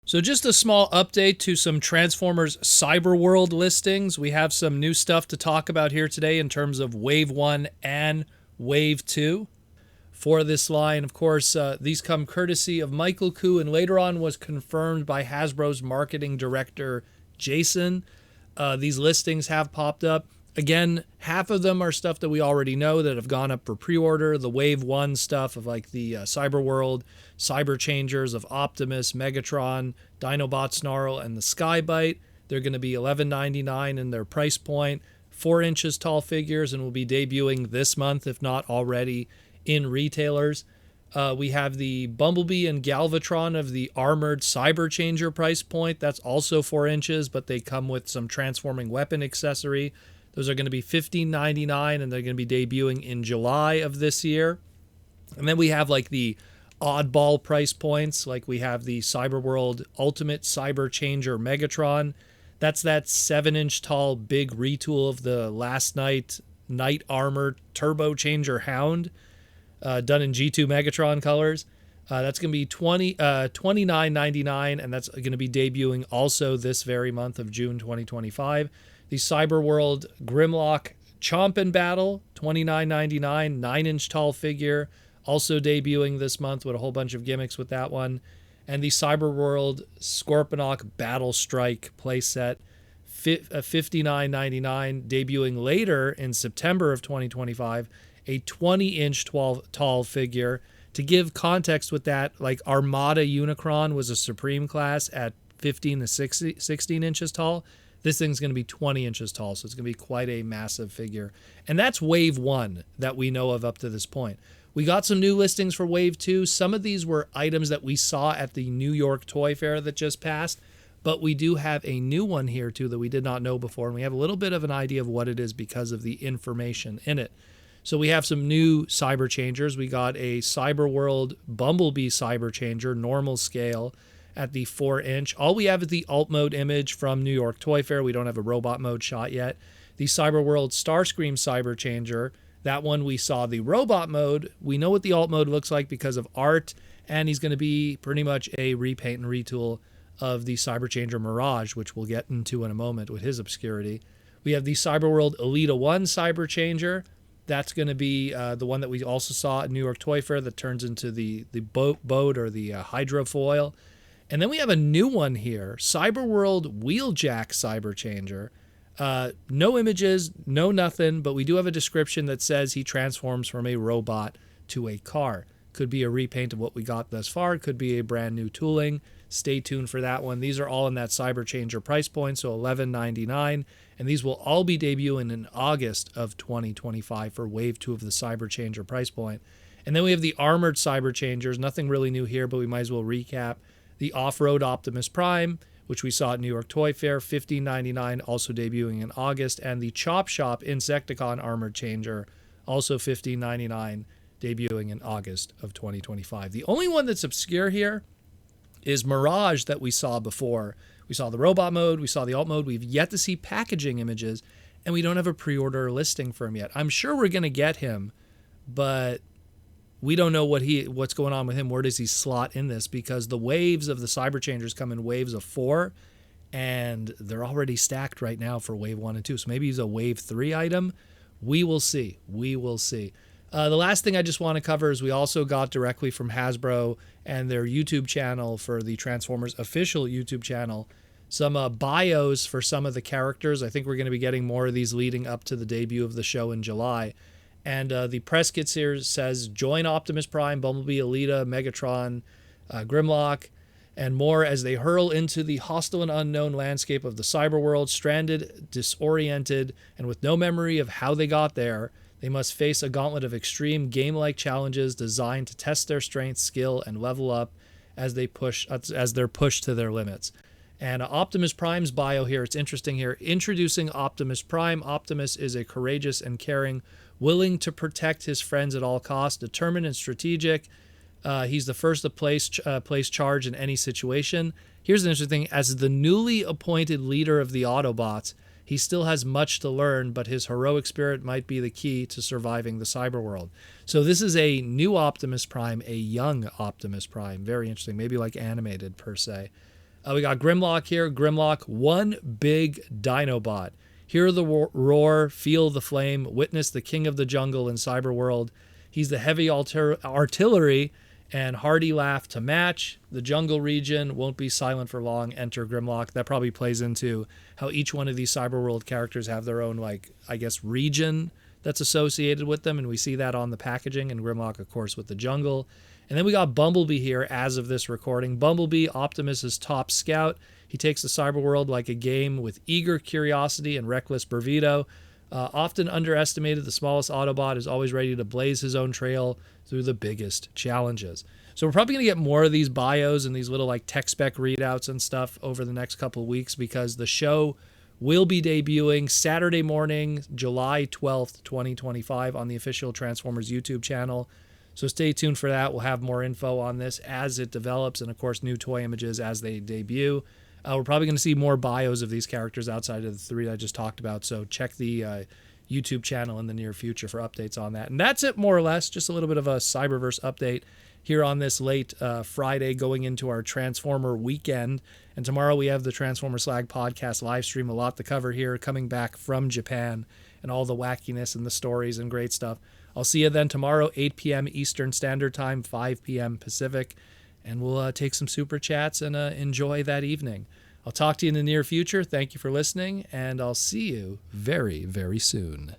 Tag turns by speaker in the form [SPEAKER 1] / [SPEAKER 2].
[SPEAKER 1] So just a small update to some Transformers Cyberworld listings. We have some new stuff to talk about here today in terms of Wave 1 and Wave 2 for this line. Of course, these come courtesy of Michael Koo, and later on was confirmed by Hasbro's marketing director, Jason. These listings have popped up. Again, half of them are stuff that we already know that have gone up for pre-order. The Wave 1 stuff of like the Cyberworld, Cyber Changers of Optimus, Megatron, Dinobot Snarl, and the Skybite. They're going to be $11.99 in their price point. 4 inches tall figures, and will be debuting this month, if not already, in retailers. We have the Bumblebee and Galvatron of the Armored Cyber Changer price point. That's also 4 inches, but they come with some transforming weapon accessory. Those are going to be $15.99, and they're going to be debuting in July of this year. And then we have like the oddball price points, like we have the Cyberworld Ultimate Cyber Changer Megatron. That's that 7-inch tall big retool of the Last Night Armor Turbo Changer Hound, done in G2 Megatron colors. That's going to be $29.99, and that's going to be debuting also this very month of June 2025. The Cyberworld Grimlock Chompin' Battle, $29.99, 9-inch tall figure, also debuting this month with a whole bunch of gimmicks with that one. And the Cyberworld Scorponok Battle Strike playset, $59.99, debuting later in September of 2025, a 20-inch tall figure. To give context with that, like Armada Unicron was a Supreme class at 15 to 16 inches tall. This thing's going to be 20 inches tall, so it's going to be quite a massive figure. And that's Wave 1 that we know of up to this point. We got some new listings for Wave 2. Some of these were items that we saw at the New York Toy Fair that just passed, but we do have a new one here, too, that we did not know before, and we have a little bit of an idea of what it is because of the information in it. So we have some new Cyber Changers. We got a Cyberworld Bumblebee Cyber Changer, normal scale, at the 4-inch. All we have is the alt mode image from New York Toy Fair. We don't have a robot mode shot yet. The Cyberworld Starscream Cyber Changer, that one we saw the robot mode. We know what the alt mode looks like because of art, and he's going to be pretty much a repaint and retool of the Cyber Changer Mirage, which we'll get into in a moment with his obscurity. We have the Cyberworld Elita 1 Cyber Changer. That's going to be the one that we also saw at New York Toy Fair that turns into the boat or the hydrofoil. And then we have a new one here, Cyberworld Wheeljack Cyber Changer. No images, no nothing, but we do have a description that says he transforms from a robot to a car. Could be a repaint of what we got thus far. Could be a brand new tooling. Stay tuned for that one. These are all in that Cyber Changer price point, so $11.99. And these will all be debuting in August of 2025 for Wave 2 of the Cyber Changer price point. And then we have the Armored Cyber Changers. Nothing really new here, but we might as well recap. The Off-Road Optimus Prime, which we saw at New York Toy Fair, $15.99, also debuting in August. And the Chop Shop Insecticon Armored Changer, also $15.99, debuting in August of 2025. The only one that's obscure here is Mirage that we saw before. We saw the robot mode, we saw the alt mode. We've yet to see packaging images, and we don't have a pre-order listing for him yet. I'm sure we're going to get him, but we don't know what's going on with him. Where does he slot in this? Because the waves of the Cyber Changers come in waves of 4, and they're already stacked right now for Wave 1 and 2. So maybe he's a Wave 3 item. We will see. We will see. The last thing I just want to cover is we also got directly from Hasbro and their YouTube channel for the Transformers official YouTube channel some bios for some of the characters. I think we're going to be getting more of these leading up to the debut of the show in July. And the press kit here says, join Optimus Prime, Bumblebee, Elita, Megatron, Grimlock, and more as they hurl into the hostile and unknown landscape of the cyberworld, stranded, disoriented, and with no memory of how they got there. They must face a gauntlet of extreme game-like challenges designed to test their strength, skill, and level up as they're pushed to their limits. And Optimus Prime's bio here, it's interesting here. Introducing Optimus Prime. Optimus is a courageous and caring, willing to protect his friends at all costs, determined and strategic. He's the first to place charge in any situation. Here's an interesting thing. As the newly appointed leader of the Autobots, he still has much to learn, but his heroic spirit might be the key to surviving the cyberworld. So this is a new Optimus Prime, a young Optimus Prime. Very interesting. Maybe like animated per se. We got Grimlock here. Grimlock, one big Dinobot. Hear the roar, feel the flame, witness the king of the jungle in Cyberworld. He's the heavy artillery and hearty laugh to match. The jungle region won't be silent for long. Enter Grimlock. That probably plays into how each one of these Cyberworld characters have their own, like, I guess, region that's associated with them, and we see that on the packaging, and Grimlock, of course, with the jungle. And then we got Bumblebee here as of this recording. Bumblebee, Optimus's top scout. He takes the cyberworld like a game with eager curiosity and reckless bravado. Often underestimated, the smallest Autobot is always ready to blaze his own trail through the biggest challenges. So we're probably going to get more of these bios and these little like tech spec readouts and stuff over the next couple of weeks, because the show will be debuting Saturday morning, July 12th, 2025 on the official Transformers YouTube channel. So stay tuned for that. We'll have more info on this as it develops, and of course new toy images as they debut. We're probably going to see more bios of these characters outside of the three that I just talked about, so check the YouTube channel in the near future for updates on that. And that's it, more or less, just a little bit of a Cyberverse update here on this late Friday going into our Transformer weekend. And tomorrow we have the Transformers Slag podcast live stream, a lot to cover here, coming back from Japan, and all the wackiness and the stories and great stuff. I'll see you then tomorrow, 8 p.m. Eastern Standard Time, 5 p.m. Pacific, and we'll take some super chats and enjoy that evening. I'll talk to you in the near future. Thank you for listening, and I'll see you very, very soon.